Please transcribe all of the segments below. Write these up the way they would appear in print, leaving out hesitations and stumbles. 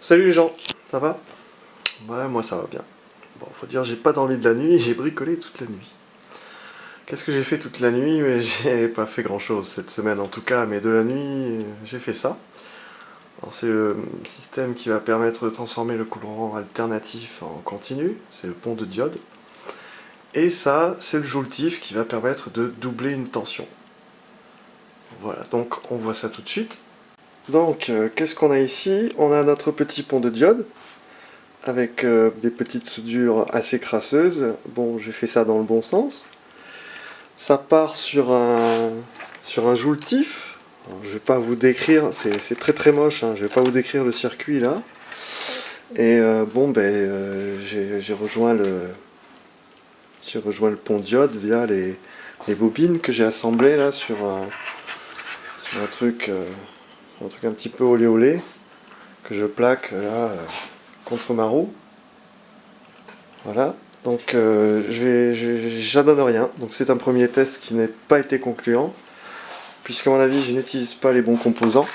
Salut les gens, ça va? Ouais, moi ça va bien. Bon, faut dire, j'ai pas dormi de la nuit, j'ai bricolé toute la nuit. Qu'est-ce que j'ai fait toute la nuit? Mais j'ai pas fait grand chose cette semaine en tout cas, mais de la nuit, j'ai fait ça. Alors c'est le système qui va permettre de transformer le courant alternatif en continu, c'est le pont de diode. Et ça, c'est le joultif qui va permettre de doubler une tension. Voilà, donc on voit ça tout de suite. Donc, qu'est-ce qu'on a ici? On a notre petit pont de diode, avec des petites soudures assez crasseuses. Bon, j'ai fait ça dans le bon sens. Ça part sur un joultif. Alors, je vais pas vous décrire, c'est très très moche, hein. Je vais pas vous décrire le circuit là. Et bon, j'ai rejoint le pont diode via les bobines que j'ai assemblées là sur un truc un petit peu olé olé que je plaque là contre ma roue. Voilà, donc j'adonne rien, donc c'est un premier test qui n'a pas été concluant, puisqu'à mon avis je n'utilise pas les bons composants,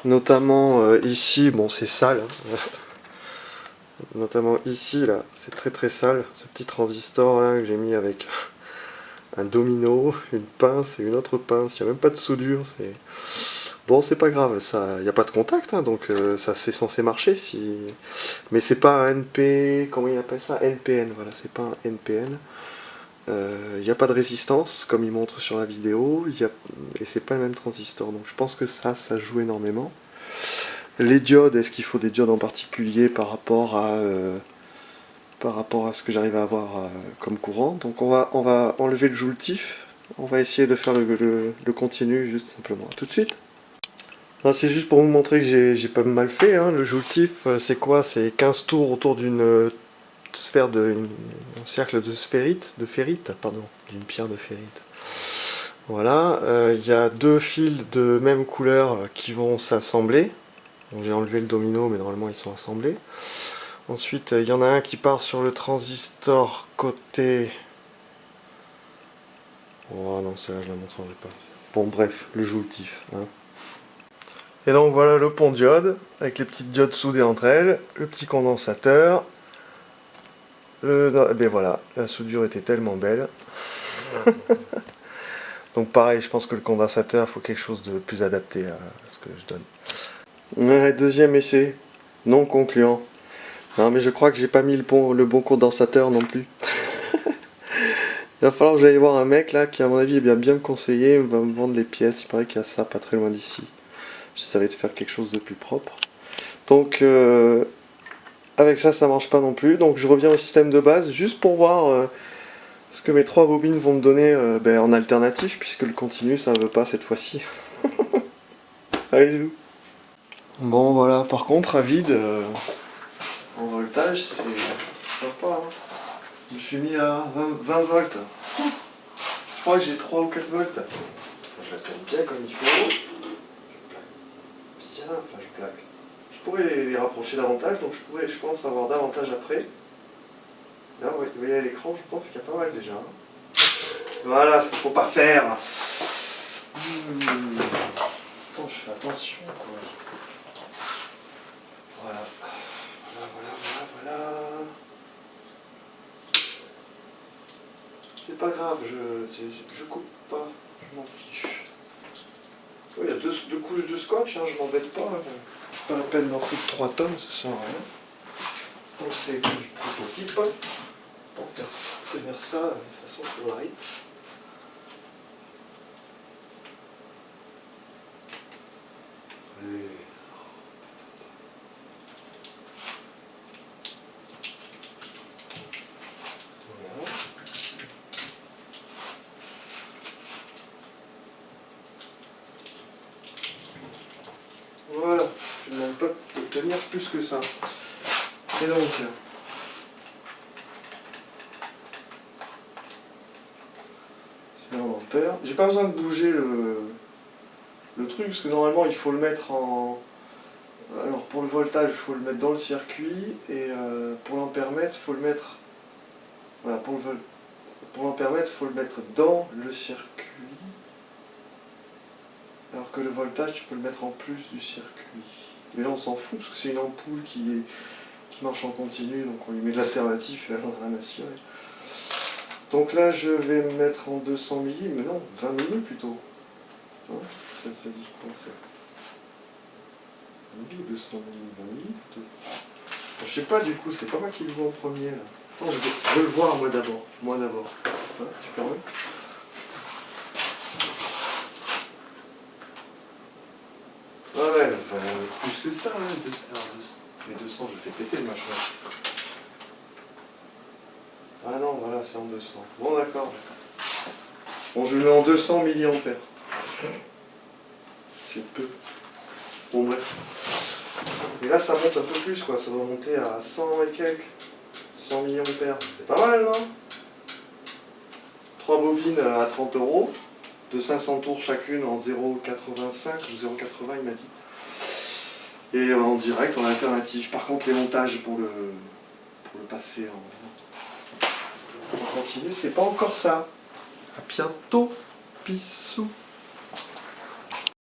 notamment ici, bon c'est sale, hein. Notamment ici là, c'est très très sale, ce petit transistor là que j'ai mis avec un domino, une pince et une autre pince, il n'y a même pas de soudure, c'est... Bon, c'est pas grave, ça, il n'y a pas de contact, hein, donc ça c'est censé marcher si. Mais c'est pas un NP, comment il appelle ça? NPN, voilà, c'est pas un NPN. Il n'y a pas de résistance comme il montre sur la vidéo, et c'est pas le même transistor, donc je pense que ça joue énormément. Les diodes, est-ce qu'il faut des diodes en particulier par rapport à ce que j'arrive à avoir comme courant? Donc on va enlever le joultif, on va essayer de faire le continu juste simplement. À tout de suite. C'est juste pour vous montrer que j'ai pas mal fait, hein. Le joultif, c'est quoi? C'est 15 tours autour d'une sphère un cercle de ferrite, pardon, d'une pierre de ferrite. Voilà, il y a deux fils de même couleur qui vont s'assembler. J'ai enlevé le domino, mais normalement ils sont assemblés. Ensuite, il y en a un qui part sur le transistor côté... Oh non, celle-là je la montrerai pas. Bon bref, le joultif, hein. Et donc voilà le pont diode, avec les petites diodes soudées entre elles, le petit condensateur. Ben voilà, la soudure était tellement belle. Donc pareil, je pense que le condensateur, il faut quelque chose de plus adapté à ce que je donne. Ouais, deuxième essai, non concluant. Non mais je crois que j'ai pas mis le bon condensateur non plus. Il va falloir que j'aille voir un mec là qui à mon avis est bien me conseiller, va me vendre les pièces, il paraît qu'il y a ça pas très loin d'ici. J'essaierai de faire quelque chose de plus propre. Donc avec ça marche pas non plus, donc je reviens au système de base juste pour voir ce que mes trois bobines vont me donner en alternatif, puisque le continu ça veut pas cette fois-ci. Allez bisous. Bon voilà, par contre à vide, en voltage c'est sympa, hein. Je me suis mis à 20 volts. Je crois que j'ai 3 ou 4 volts. Je la tourne bien comme il faut. Je plaque. Je pourrais les rapprocher davantage, donc je pense avoir davantage après. Là, vous voyez à l'écran, je pense qu'il y a pas mal déjà. Voilà ce qu'il faut pas faire. Attends, je fais attention quoi. Voilà. Voilà. C'est pas grave, je coupe pas, je m'en fiche. Il y a deux couches de scotch, hein, je m'embête pas. Pas la peine d'en foutre 3 tonnes, ça sert à rien. Donc c'est du prototype pour tenir ça de façon correcte. Voilà, je ne demande pas de tenir plus que ça. Et donc, c'est bien en ampère. J'ai pas besoin de bouger le truc, parce que normalement il faut le mettre en... Alors pour le voltage, il faut le mettre dans le circuit, et pour l'ampèremètre, il faut le mettre... Voilà, pour l'ampèremètre, il faut le mettre dans le circuit. Alors que le voltage, tu peux le mettre en plus du circuit. Mais là on s'en fout parce que c'est une ampoule qui marche en continu, donc on lui met de l'alternatif et là on a rien à cirer. Donc là je vais me mettre en 200 milli, mais non, 20 milli plutôt. Hein, ça dit quoi ça? 20 milli ou 200 milli? 20 milli plutôt. Bon, je sais pas du coup, c'est pas moi qui le vois en premier là. Attends, je veux le voir moi d'abord. Moi d'abord. Ouais, tu permets? Ah ouais, enfin, plus que ça, ouais. Mais 200, je fais péter le machin. Ah non, voilà, c'est en 200. Bon, d'accord. Bon, je le mets en 200 milliampères. C'est peu. Bon, bref. Et là, ça monte un peu plus, quoi. Ça va monter à 100 et quelques. 100 milliampères. C'est pas mal, non? 3 bobines à 30 €, de 500 tours chacune en 0,85 ou 0,80, il m'a dit. Et en direct, en alternative. Par contre, les montages pour le passer en continu, c'est pas encore ça. À bientôt, bisous.